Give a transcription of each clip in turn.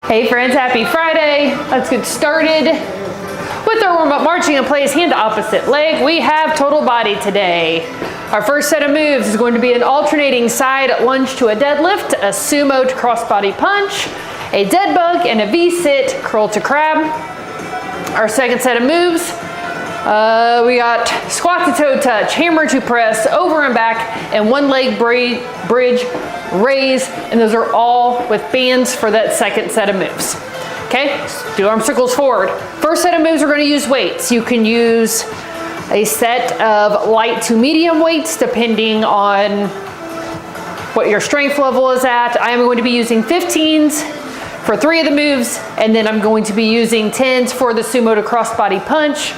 Hey friends, happy Friday. Let's get started with our warm-up marching in place, hand to opposite leg. We have total body today. Our first set of moves is going to be an alternating side lunge to a deadlift, a sumo to crossbody punch, a dead bug, and a V-sit curl to crab. Our second set of moves, we got squat to toe touch, hammer to press, over and back, and one leg bridge, raise, and those are all with bands for that second set of moves. Okay, do arm circles forward. First set of moves, we're going to use weights. You can use a set of light to medium weights depending on what your strength level is at. I am going to be using 15s for 3 of the moves, and then I'm going to be using 10s for the sumo to crossbody punch.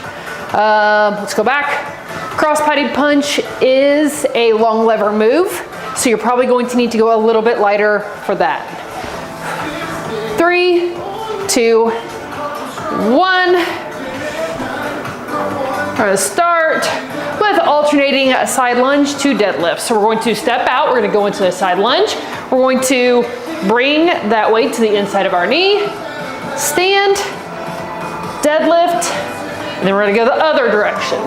Let's go back. Crossbody punch is a long lever move, so you're probably going to need to go a little bit lighter for that. 3, 2, 1. We're going to start with alternating a side lunge to deadlift. So we're going to step out, we're going to go into the side lunge. We're going to bring that weight to the inside of our knee, stand, deadlift, and then we're going to go the other direction.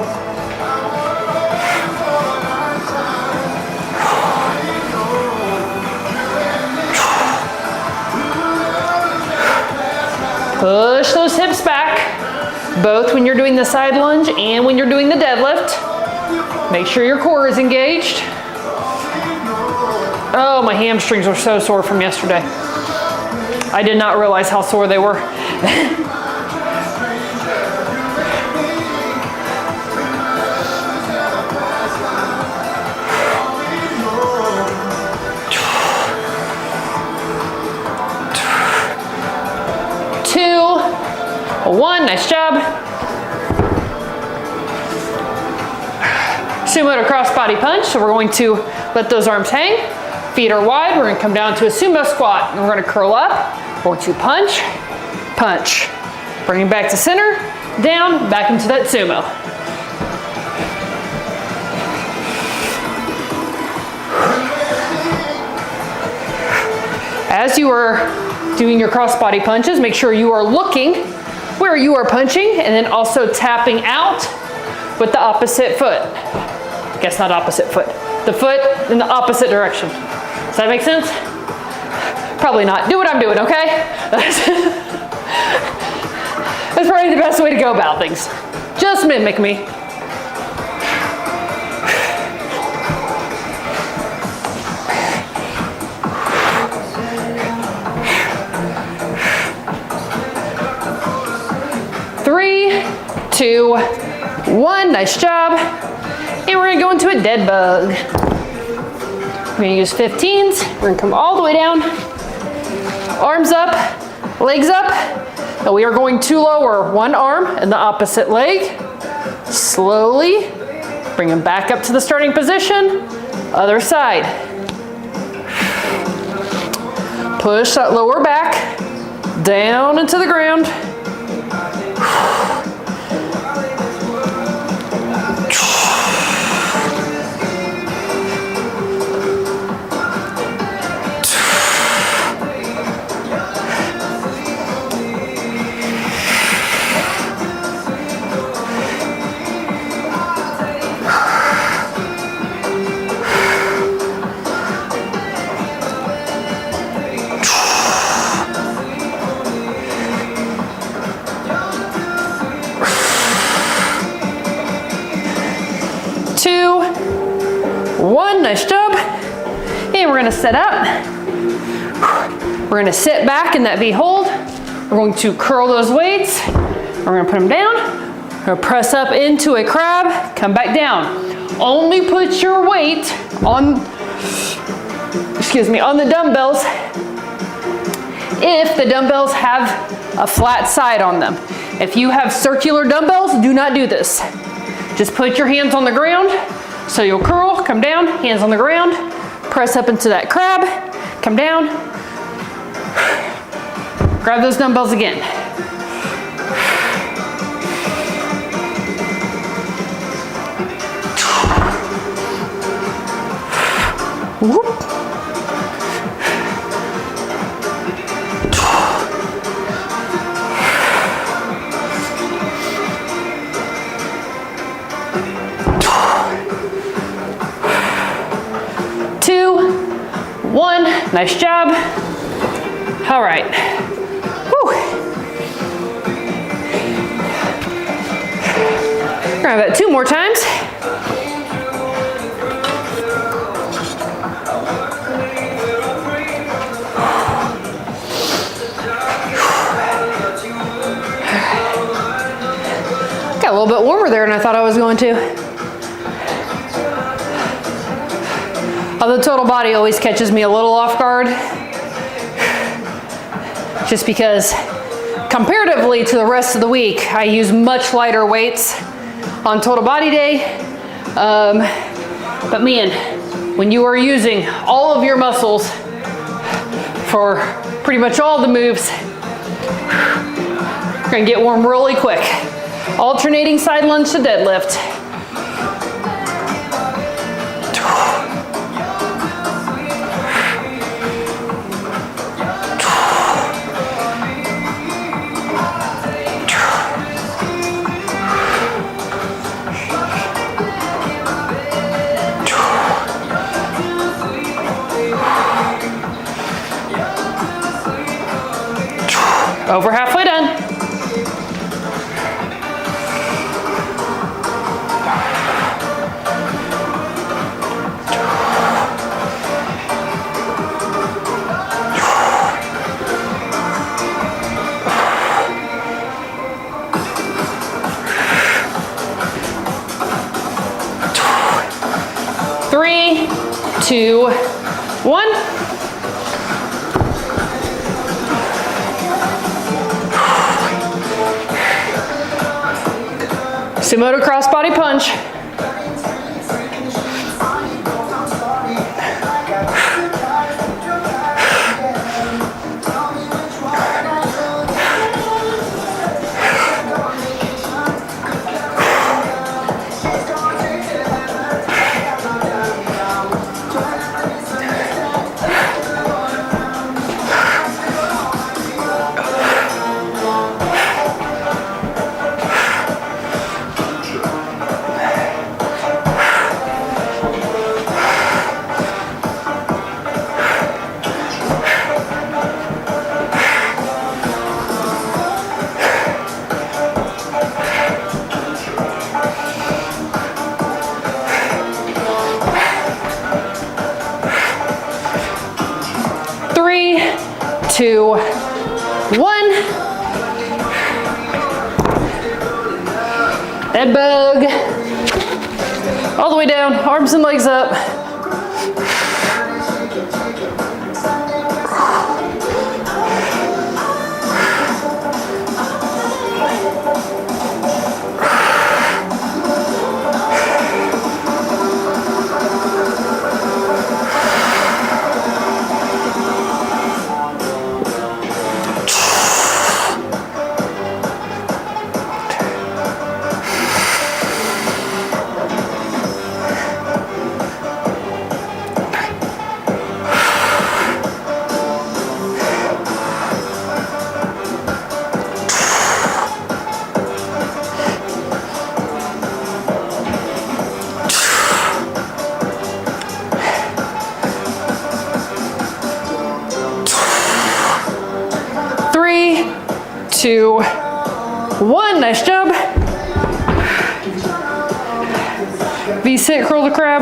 Push those hips back, both when you're doing the side lunge and when you're doing the deadlift. Make sure your core is engaged. Oh, my hamstrings are so sore from yesterday. I did not realize how sore they were. One, nice job. Sumo to crossbody punch. So we're going to let those arms hang. Feet are wide. We're going to come down to a sumo squat. And we're going to curl up. We're going to punch, punch. Bring it back to center, down, back into that sumo. As you are doing your crossbody punches, make sure you are looking where you are punching and then also tapping out with the opposite foot. I guess not opposite foot. The foot in the opposite direction. Does that make sense? Probably not. Do what I'm doing, okay? That's probably the best way to go about things. Just mimic me. Three, 2, 1, nice job. And we're gonna go into a dead bug. We're gonna use 15s. We're gonna come all the way down. Arms up, legs up. And we are going to lower one arm and the opposite leg. Slowly, bring them back up to the starting position. Other side. Push that lower back down into the ground. 2, 1, nice job. And we're gonna set up. We're gonna sit back in that V hold. We're going to curl those weights. We're gonna put them down. We're gonna press up into a crab, come back down. Only put your weight on, on the dumbbells if the dumbbells have a flat side on them. If you have circular dumbbells, do not do this. Just put your hands on the ground. So you'll curl, come down, hands on the ground, press up into that crab, come down, grab those dumbbells again. Whoop. Nice job. All right. Whew. We're gonna have that 2 more times. Got a little bit warmer there than I thought I was going to. Although total body always catches me a little off guard, just because comparatively to the rest of the week, I use much lighter weights on total body day. But man, when you are using all of your muscles for pretty much all the moves, you're gonna get warm really quick. Alternating side lunge to deadlift. Over halfway done. Three, 2, 1. Sumo to cross body punch. Three, 2, 1. Head bug. All the way down, arms and legs up. Three, 2, 1. Nice job. V-sit, curl the crab.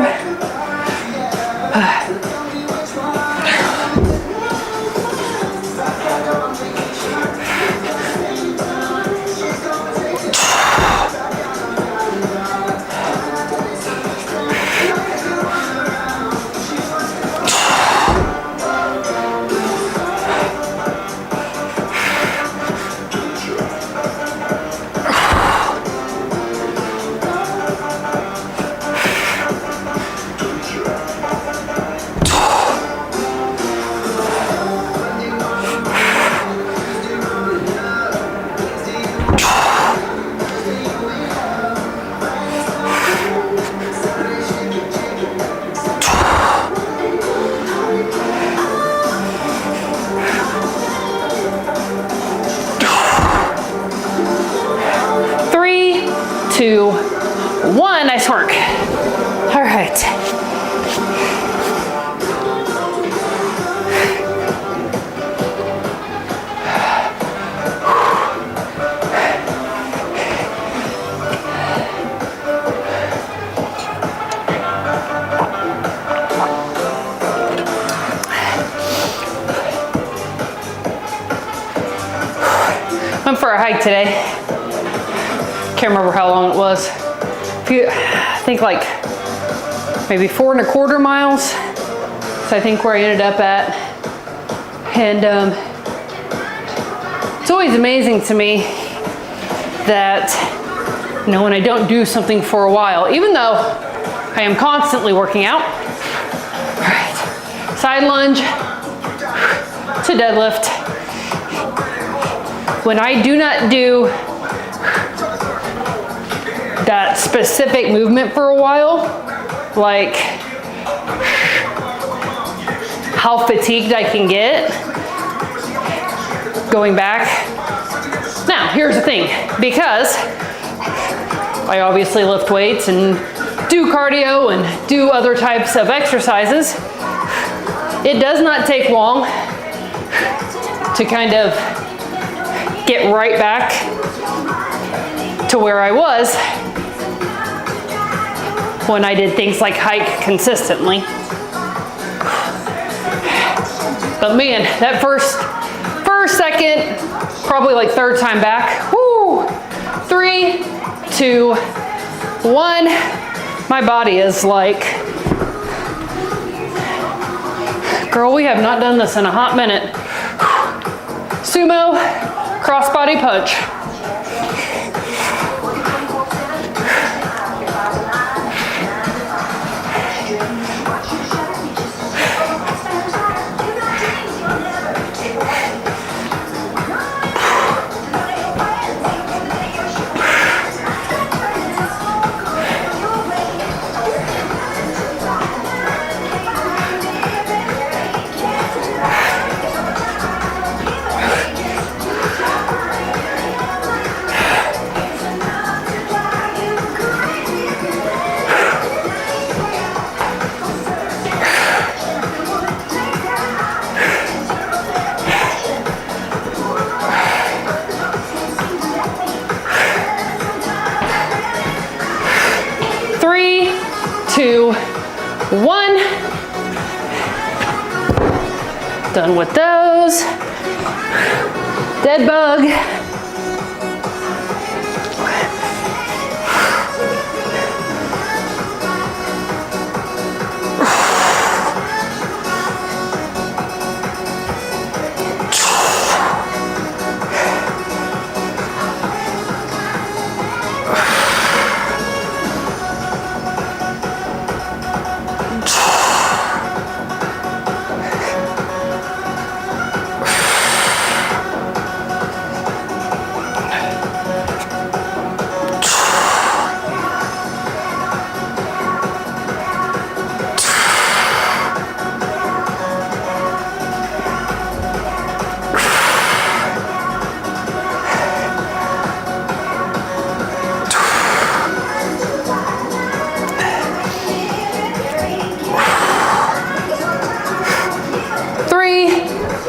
Three, 2, 1. Nice work. All right. Went for a hike today. Can't remember how long it was. I think like maybe 4¼ miles. So I think where I ended up at. And it's always amazing to me that, you know, when I don't do something for a while, even though I am constantly working out. All right, side lunge to deadlift. When I do not do that specific movement for a while, like how fatigued I can get going back. Now, here's the thing, because I obviously lift weights and do cardio and do other types of exercises, it does not take long to kind of get right back to where I was when I did things like hike consistently. But man, that first, second, probably like third time back, whoo, 3, 2, 1, my body is like, girl, we have not done this in a hot minute. Sumo, crossbody punch. Done with those. Dead bug.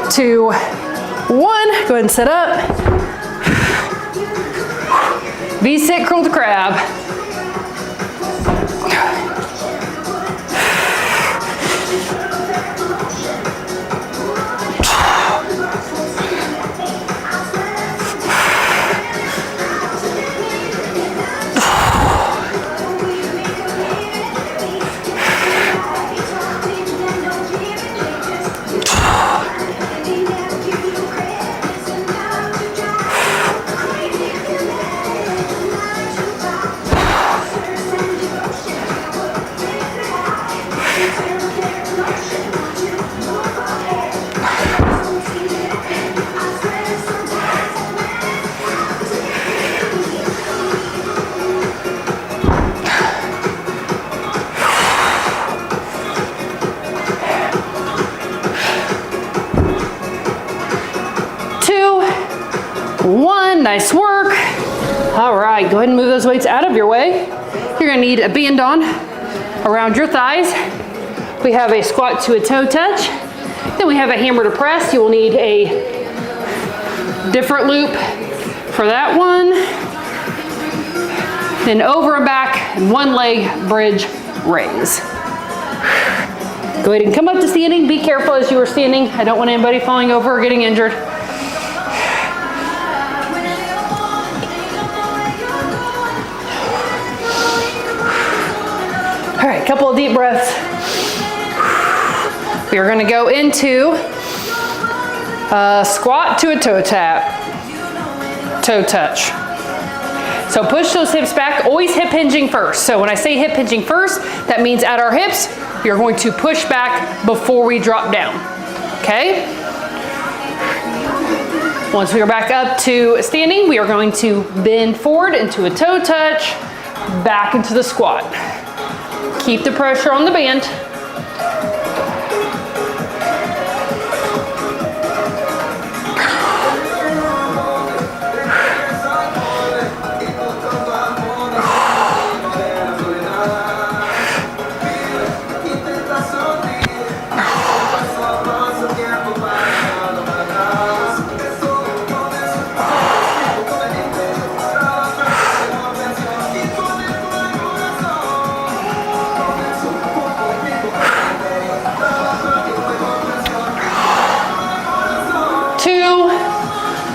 Two, one, go ahead and sit up. V-sit curl to crab. Nice work. All right, go ahead and move those weights out of your way. You're gonna need a band on around your thighs. We have a squat to a toe touch. Then we have a hammer to press. You will need a different loop for that one. Then over and back, and one leg bridge raise. Go ahead and come up to standing. Be careful as you are standing. I don't want anybody falling over or getting injured. a couple of deep breaths. We are gonna go into a squat to a toe tap, toe touch. So push those hips back, always hip hinging first. So when I say hip hinging first, that means at our hips, you're going to push back before we drop down, okay? Once we are back up to standing, we are going to bend forward into a toe touch, back into the squat. Keep the pressure on the band.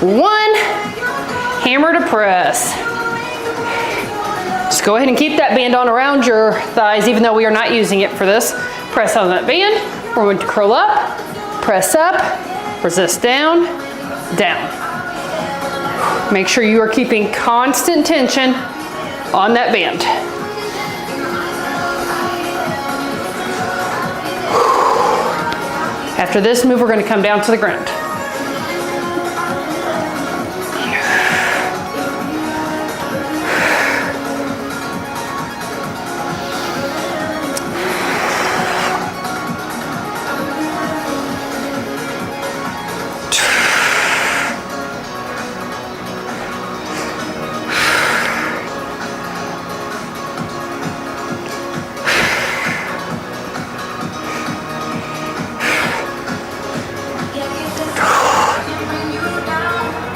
One, hammer to press. Just go ahead and keep that band on around your thighs, even though we are not using it for this. Press on that band. We're going to curl up, press up, resist down, down. Make sure you are keeping constant tension on that band. After this move, we're going to come down to the ground.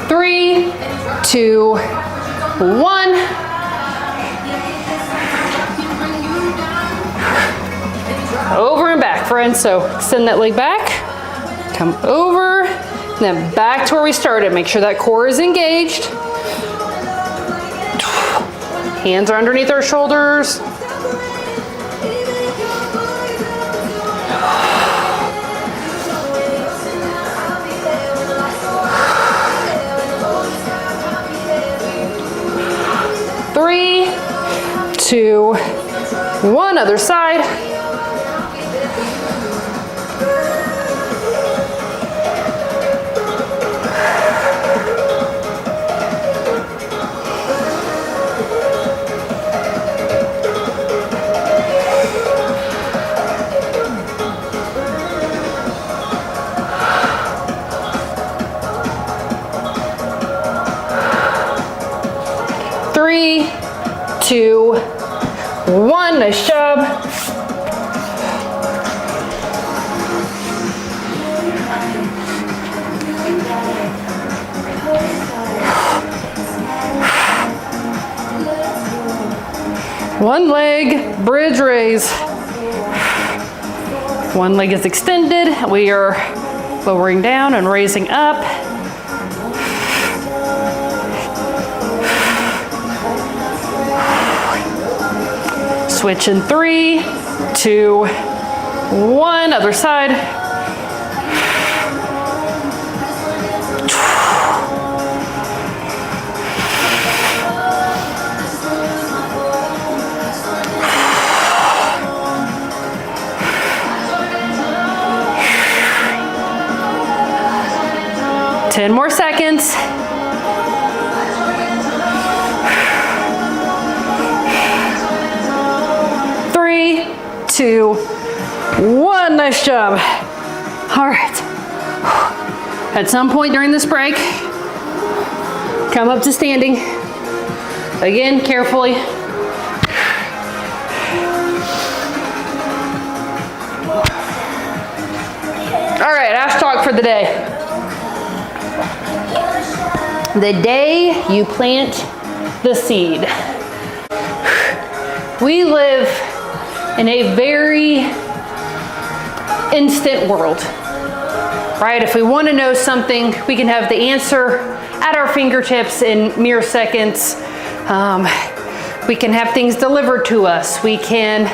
Three, two, one. Over and back, friends. So extend that leg back, come over, and then back to where we started. Make sure that core is engaged. Hands are underneath our shoulders. Three, two, one, other side. Three, two, one, nice job. One leg, bridge raise. One leg is extended. We are lowering down and raising up. Switch in 3, 2, 1, other side. Ten more seconds. Three, two, one, nice job. All right. At some point during this break, come up to standing. Again, carefully. All right, Ash talk for the day. The day you plant the seed. We live in a very instant world, right? If we want to know something, we can have the answer at our fingertips in mere seconds. We can have things delivered to us. We can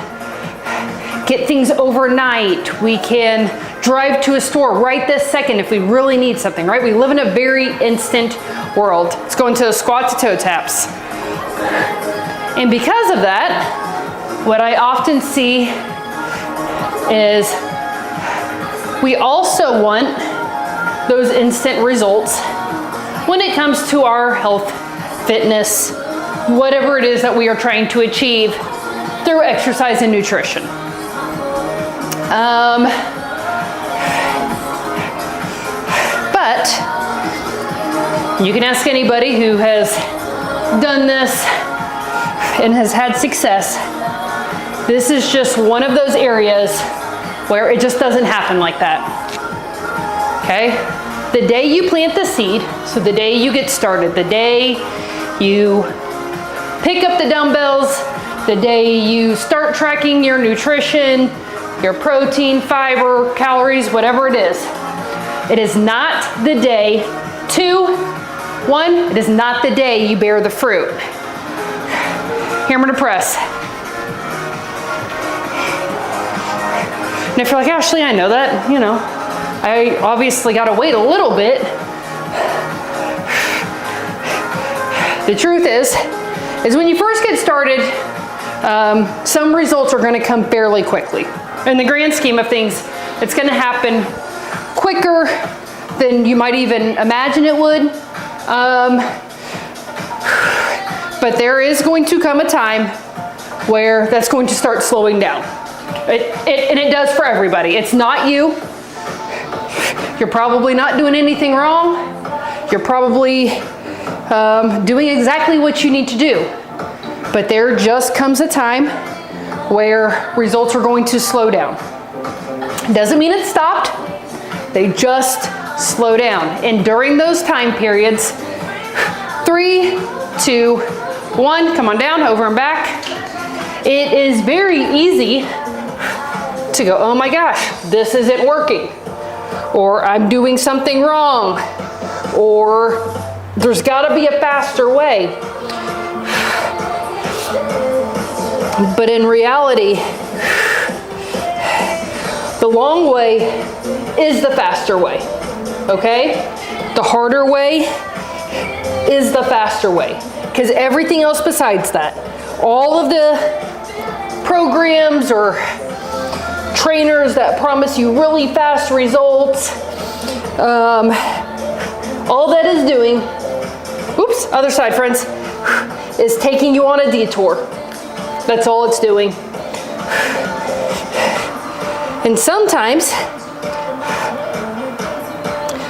get things overnight. We can drive to a store right this second if we really need something, right? We live in a very instant world. Let's go into squat to toe taps. And because of that, what I often see is we also want those instant results when it comes to our health, fitness, whatever it is that we are trying to achieve through exercise and nutrition. But you can ask anybody who has done this and has had success. This is just one of those areas where it just doesn't happen like that. Okay? The day you plant the seed, so the day you get started, the day you pick up the dumbbells, the day you start tracking your nutrition, your protein, fiber, calories, whatever it is not the day, it is not the day you bear the fruit. Hammer to press. And if you're like, Ashley, I know that, you know, I obviously got to wait a little bit. The truth is when you first get started, some results are going to come fairly quickly. In the grand scheme of things, it's going to happen quicker than you might even imagine it would. But there is going to come a time where that's going to start slowing down. And it does for everybody. It's not you. You're probably not doing anything wrong. You're probably doing exactly what you need to do. But there just comes a time where results are going to slow down. Doesn't mean it stopped. They just slow down. And during those time periods, 3, 2, 1, come on down, over and back. It is very easy to go, oh my gosh, this isn't working. Or I'm doing something wrong. Or there's gotta be a faster way. But in reality, the long way is the faster way, okay? The harder way is the faster way, because everything else besides that, all of the programs or trainers that promise you really fast results, all that is doing, oops, other side friends, is taking you on a detour. That's all it's doing. And sometimes,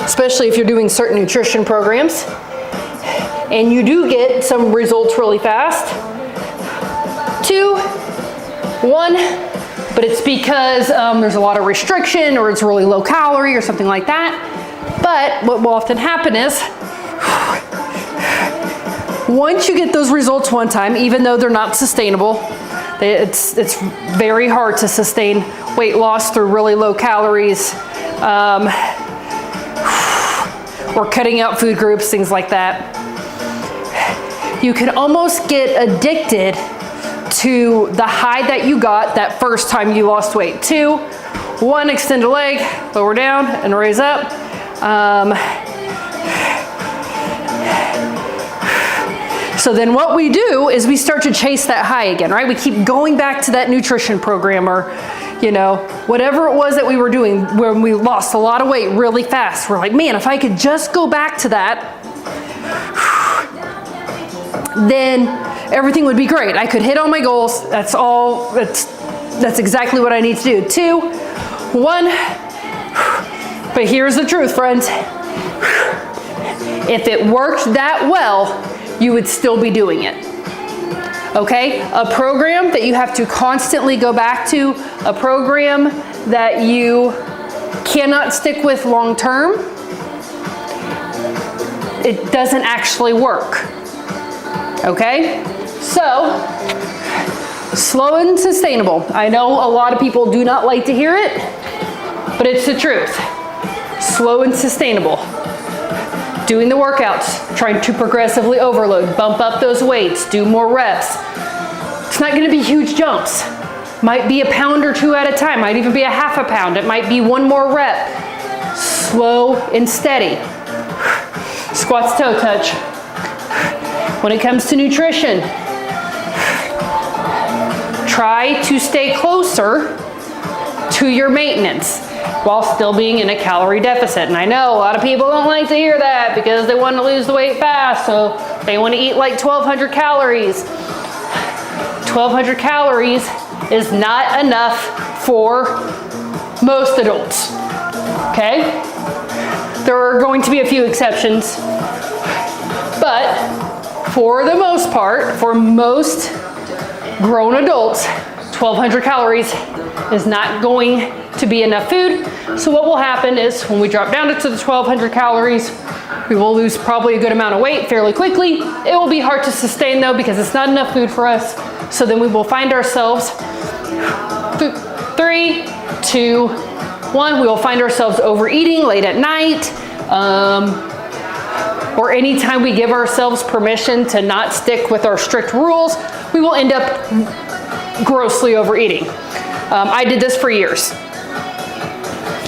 especially if you're doing certain nutrition programs, and you do get some results really fast, 2, 1, but it's because there's a lot of restriction or it's really low calorie or something like that. But what will often happen is, once you get those results one time, even though they're not sustainable, it's very hard to sustain weight loss through really low calories, or cutting out food groups, things like that. You can almost get addicted to the high that you got that first time you lost weight. 2, 1, extend a leg, lower down and raise up. So then what we do is we start to chase that high again, right? We keep going back to that nutrition program or, you know, whatever it was that we were doing when we lost a lot of weight really fast. We're like, man, if I could just go back to that, then everything would be great. I could hit all my goals. That's all, that's exactly what I need to do. 2, 1, but here's the truth, friends. If it worked that well, you would still be doing it. Okay? A program that you have to constantly go back to, a program that you cannot stick with long term, it doesn't actually work. Okay? So, slow and sustainable. I know a lot of people do not like to hear it, but it's the truth. Slow and sustainable. Doing the workouts, trying to progressively overload, bump up those weights, do more reps. It's not going to be huge jumps. Might be a pound or two at a time, might even be a half a pound. It might be one more rep. Slow and steady. Squats toe touch. When it comes to nutrition, try to stay closer to your maintenance while still being in a calorie deficit. And I know a lot of people don't like to hear that because they want to lose the weight fast, so they want to eat like 1,200 calories. 1,200 calories is not enough for most adults, okay? There are going to be a few exceptions, but for the most part, for most grown adults, 1,200 calories is not going to be enough food. So what will happen is when we drop down to the 1,200 calories, we will lose probably a good amount of weight fairly quickly. It will be hard to sustain though because it's not enough food for us. So then we will find ourselves 3, 2, 1. We will find ourselves overeating late at night, or anytime we give ourselves permission to not stick with our strict rules, we will end up grossly overeating. I did this for years.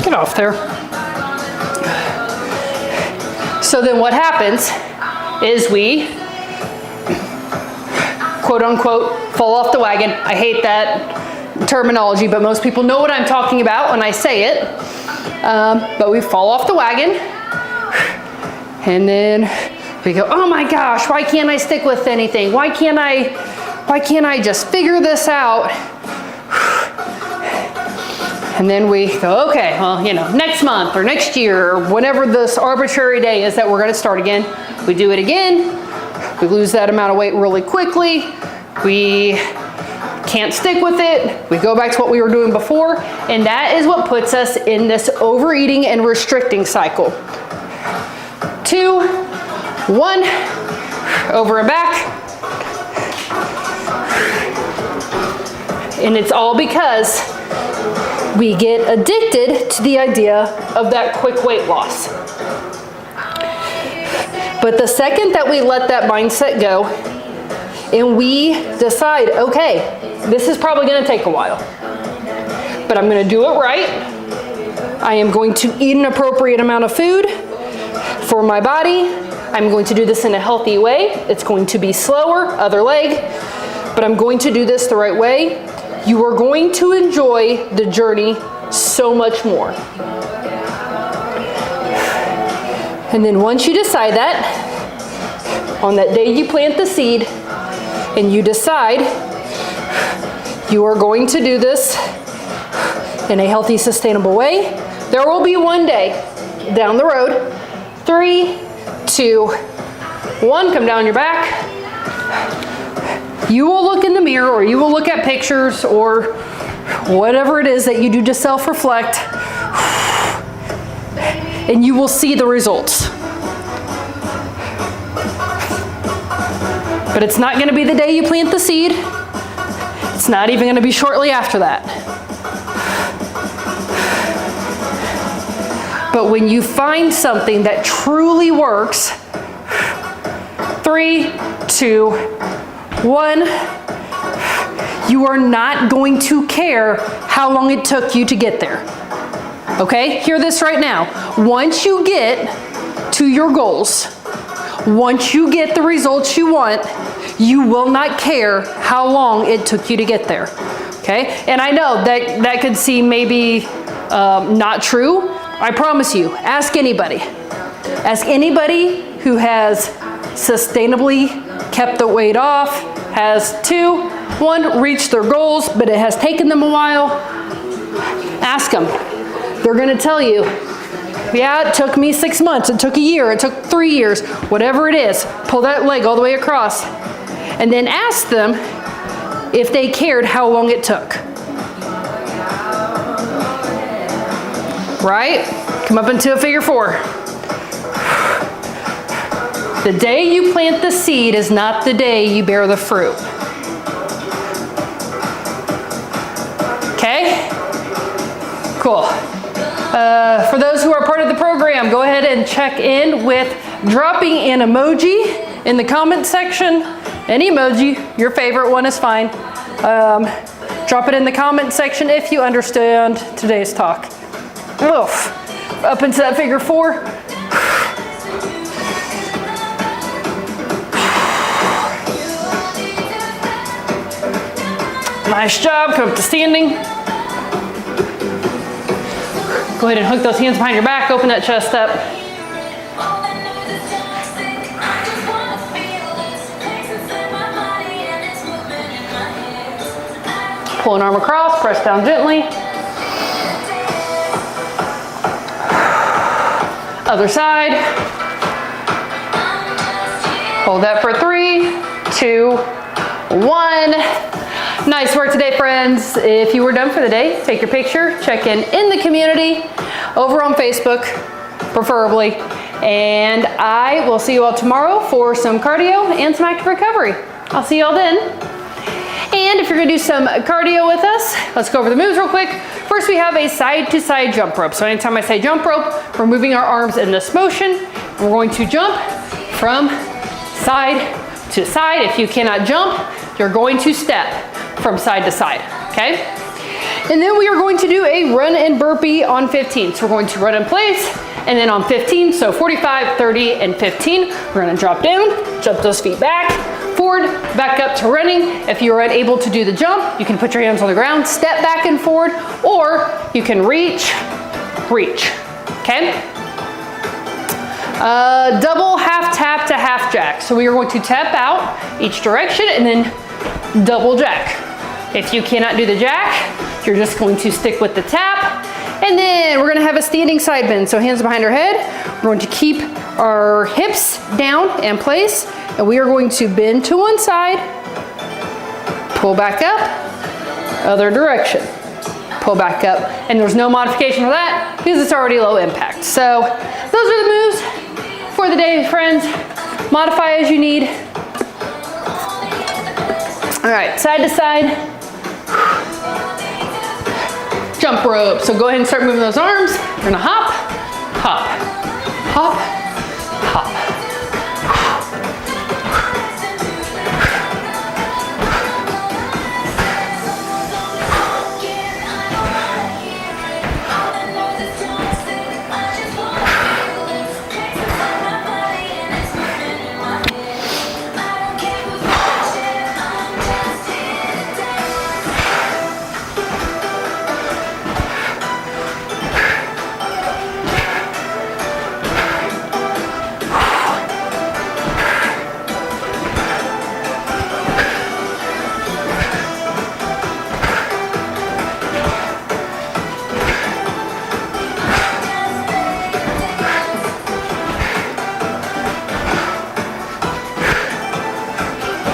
Get off there. So then what happens is we, quote unquote, fall off the wagon. I hate that terminology, but most people know what I'm talking about when I say it. But we fall off the wagon, and then we go, oh my gosh, why can't I stick with anything? Why can't I just figure this out? And then we go, okay, well, next month or next year or whenever this arbitrary day is that we're gonna start again. We do it again. We lose that amount of weight really quickly. We can't stick with it. We go back to what we were doing before. And that is what puts us in this overeating and restricting cycle. 2, 1, over and back. And it's all because we get addicted to the idea of that quick weight loss. But the second that we let that mindset go and we decide, okay, this is probably going to take a while, but I'm going to do it right. I am going to eat an appropriate amount of food for my body. I'm going to do this in a healthy way. It's going to be slower, other leg, but I'm going to do this the right way. You are going to enjoy the journey so much more. And then once you decide that, on that day you plant the seed and you decide you are going to do this in a healthy, sustainable way, there will be one day down the road, 3, 2, 1, come down your back. You will look in the mirror or you will look at pictures or whatever it is that you do to self-reflect, and you will see the results. But it's not going to be the day you plant the seed. It's not even going to be shortly after that. But when you find something that truly works, 3, 2, 1, you are not going to care how long it took you to get there. Okay? Hear this right now. Once you get to your goals, once you get the results you want, you will not care how long it took you to get there. Okay? And I know that could seem maybe not true. I promise you, ask anybody. Ask anybody who has sustainably kept the weight off, has 2, 1, reached their goals, but it has taken them a while. Ask them. They're going to tell you, yeah, it took me 6 months, it took a year, it took 3 years, whatever it is. Pull that leg all the way across. And then ask them if they cared how long it took. Right? Come up into a figure 4. The day you plant the seed is not the day you bear the fruit. Okay? Cool. For those who are part of the program, go ahead and check in with dropping an emoji in the comment section. Any emoji, your favorite one is fine. Drop it in the comment section if you understand today's talk. Oof. Up into that figure 4. Nice job, come up to standing. Go ahead and hook those hands behind your back, open that chest up. Pull an arm across, press down gently. Other side. Hold that for 3, 2, 1. Nice work today, friends. If you were done for the day, take your picture, check in the community, over on Facebook, preferably. And I will see you all tomorrow for some cardio and some active recovery. I'll see you all then. And if you're gonna do some cardio with us, let's go over the moves real quick. First, we have a side-to-side jump rope. So anytime I say jump rope, we're moving our arms in this motion. And we're going to jump from side to side. If you cannot jump, you're going to step from side to side, okay? And then we are going to do a run and burpee on 15. So we're going to run in place, and then on 15, so 45, 30, and 15, we're gonna drop down, jump those feet back, forward, back up to running. If you are unable to do the jump, you can put your hands on the ground, step back and forward, or you can reach, okay? Double half tap to half jack. So we are going to tap out each direction and then double jack. If you cannot do the jack, you're just going to stick with the tap. And then we're gonna have a standing side bend. So hands behind our head. We're going to keep our hips down in place. And we are going to bend to one side, pull back up, other direction, pull back up. And there's no modification for that because it's already low impact. So those are the moves for the day, friends. Modify as you need. All right, side to side. Jump rope. So go ahead and start moving those arms. You're gonna hop, hop, hop, hop.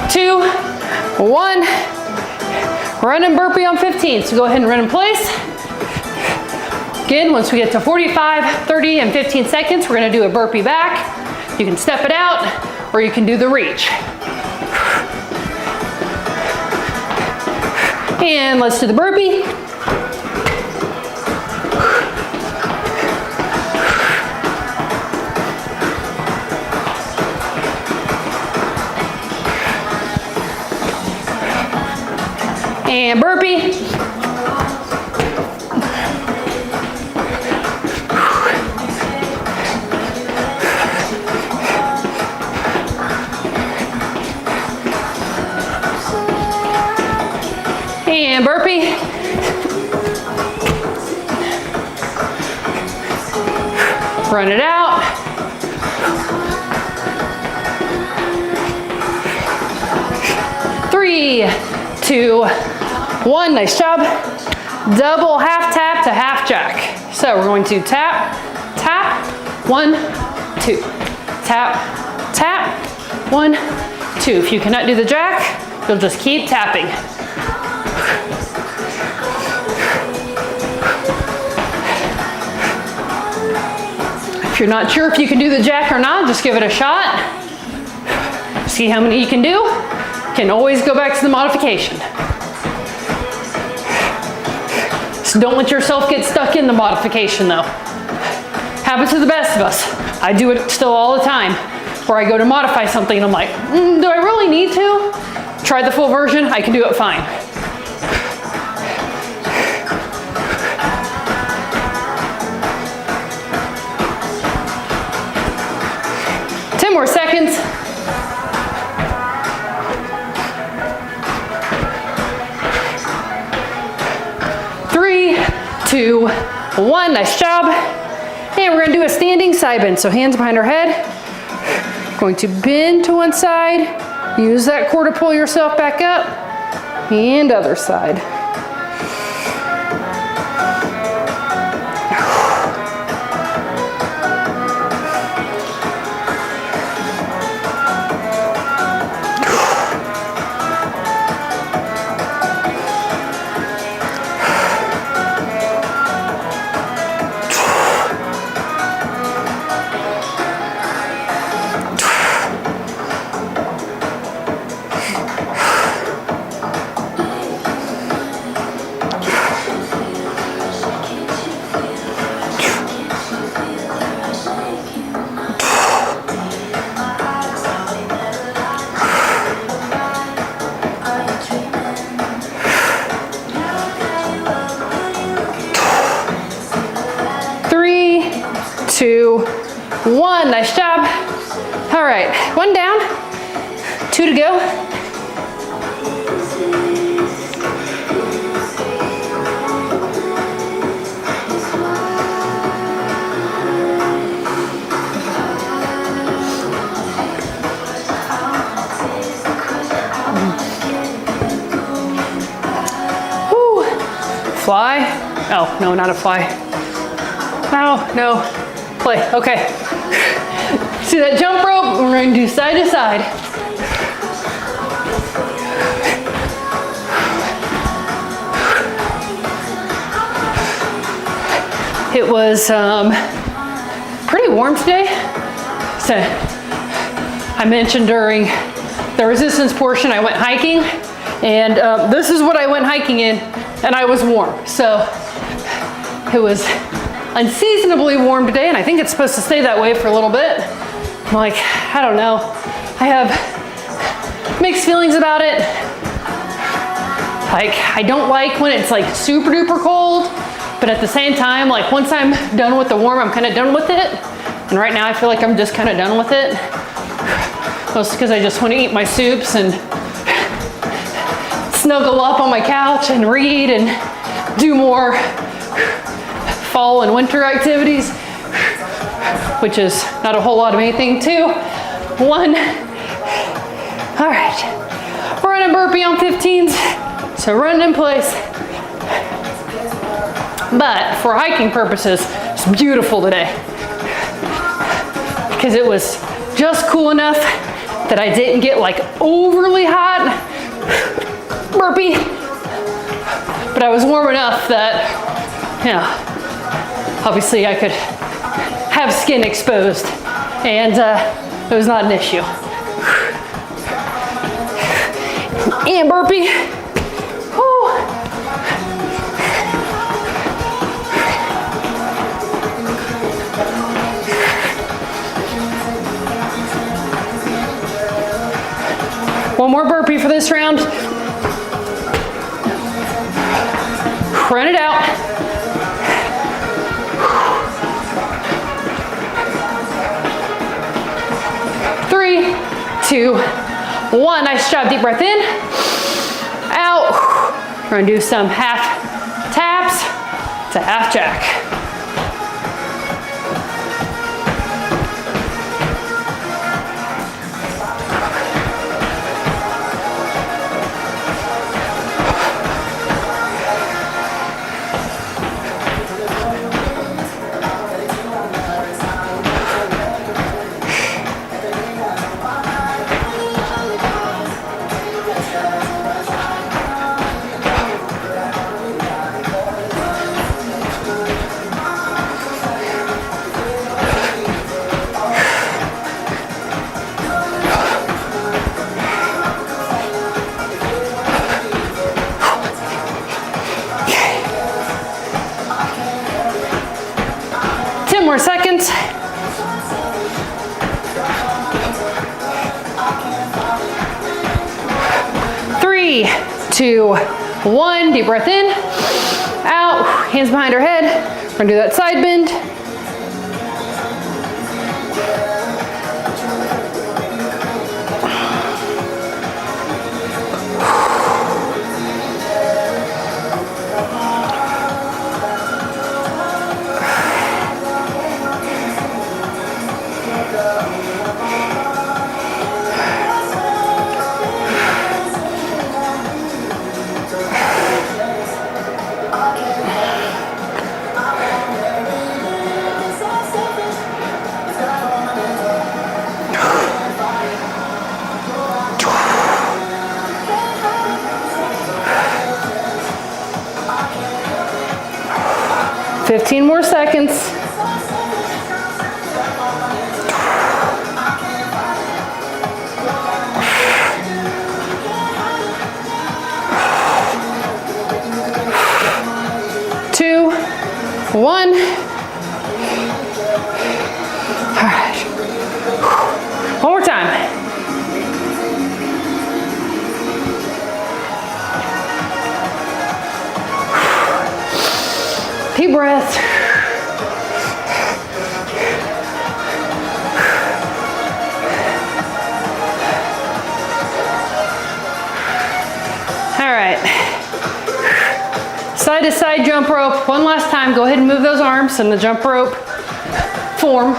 2, 1. Run and burpee on 15. So go ahead and run in place. Again, once we get to 45, 30, and 15 seconds, we're gonna do a burpee back. You can step it out, or you can do the reach. And let's do the burpee. And burpee. And burpee. Run it out. Three, 2, 1. Nice job. Double half tap to half jack. So we're going to tap, tap, 1, 2. Tap, tap, 1, 2. If you cannot do the jack, you'll just keep tapping. If you're not sure if you can do the jack or not, just give it a shot. See how many you can do. You can always go back to the modification. So don't let yourself get stuck in the modification though. Happens to the best of us. I do it still all the time, where I go to modify something and I'm like, do I really need to? Try the full version, I can do it fine. 2, 1, nice job. And we're gonna do a standing side bend. So hands behind our head. Going to bend to one side. Use that core to pull yourself back up. And other side. Two, one, nice job. All right, one down, 2 to go. Woo. Fly. Oh, no, not a fly. Oh, no. Play, okay. See that jump rope? We're going to do side to side. It was pretty warm today. So I mentioned during the resistance portion I went hiking, and this is what I went hiking in, and I was warm. So it was unseasonably warm today, and I think it's supposed to stay that way for a little bit. I'm like, I don't know. I have mixed feelings about it. Like, I don't like when it's like super duper cold, but at the same time, like once I'm done with the warm, I'm kind of done with it. And right now I feel like I'm just kind of done with it. Mostly because I just want to eat my soups and snuggle up on my couch and read and do more fall and winter activities, which is not a whole lot of anything. 2, 1. All right, run and burpee on 15s. So run in place. But for hiking purposes, it's beautiful today because it was just cool enough that I didn't get like overly hot burpee, but I was warm enough that, you know, obviously I could have skin exposed, and it was not an issue. And burpee. Woo. One more burpee for this round. Run it out. 3, 2, 1. Nice job. Deep breath in. Out. We're gonna do some half taps to half jack. More seconds. 3, 2, 1. Deep breath in, out, hands behind our head. We're gonna do that side bend. 15 more seconds. Two, one. All right. One more time. Deep breath. All right. Side to side jump rope. One last time. Go ahead and move those arms in the jump rope form.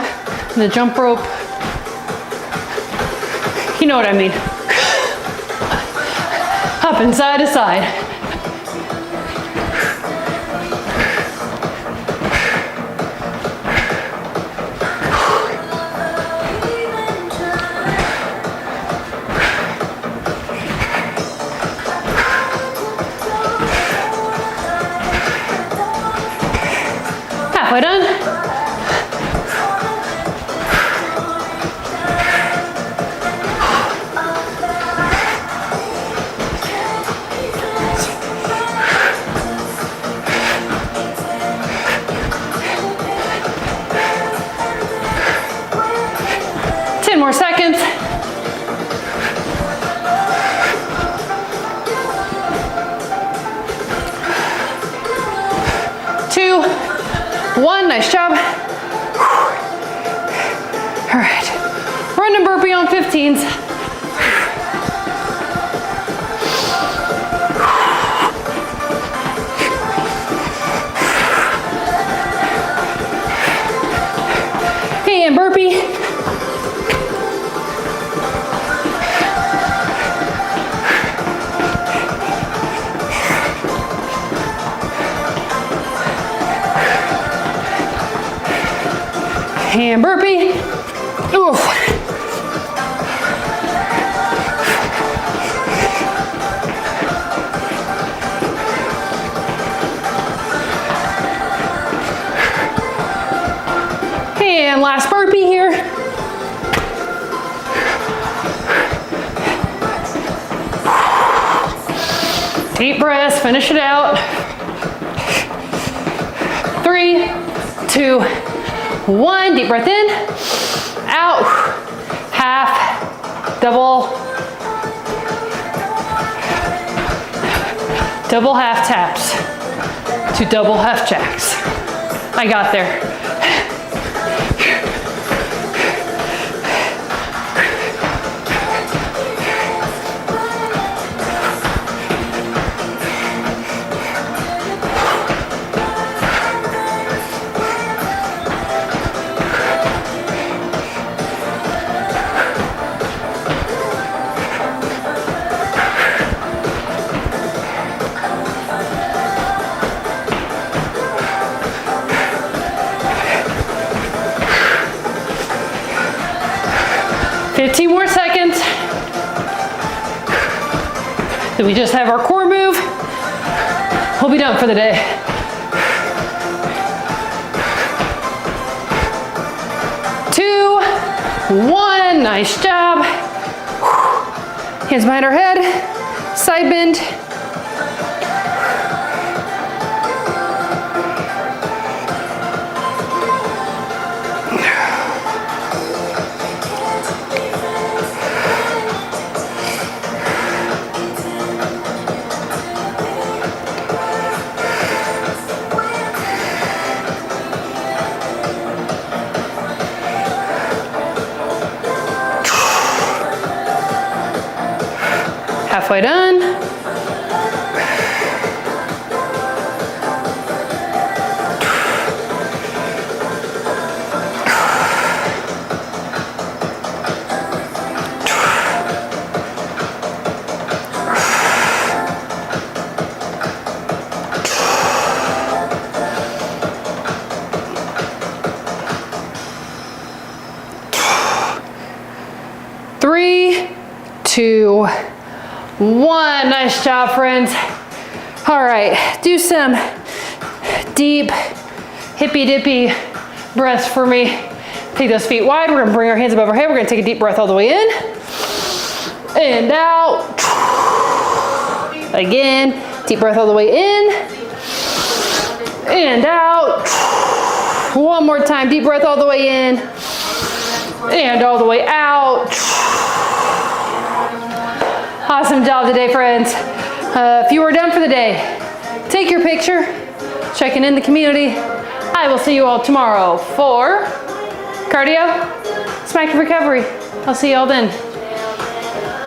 In the jump rope. You know what I mean. Up and side to side. Halfway done. More seconds. Two, one, nice job. All right, run and burpee on 15s. And burpee. And burpee. Oof. And last burpee here. Deep breaths, finish it out. 3, 2, 1, deep breath in, out, half, double half taps to double half jacks. I got there. More seconds. Then we just have our core move. We'll be done for the day. Two, one, nice job. Hands behind our head, side bend. Halfway done. Three, two, one. Nice job, friends. All right, do some deep hippy dippy breaths for me. Take those feet wide. We're gonna bring our hands above our head. We're gonna take a deep breath all the way in and out. Again, deep breath all the way in and out. One more time, deep breath all the way in and all the way out. Awesome job today, friends. If you are done for the day, take your picture, checking in the community. I will see you all tomorrow for cardio, smack recovery. I'll see you all then.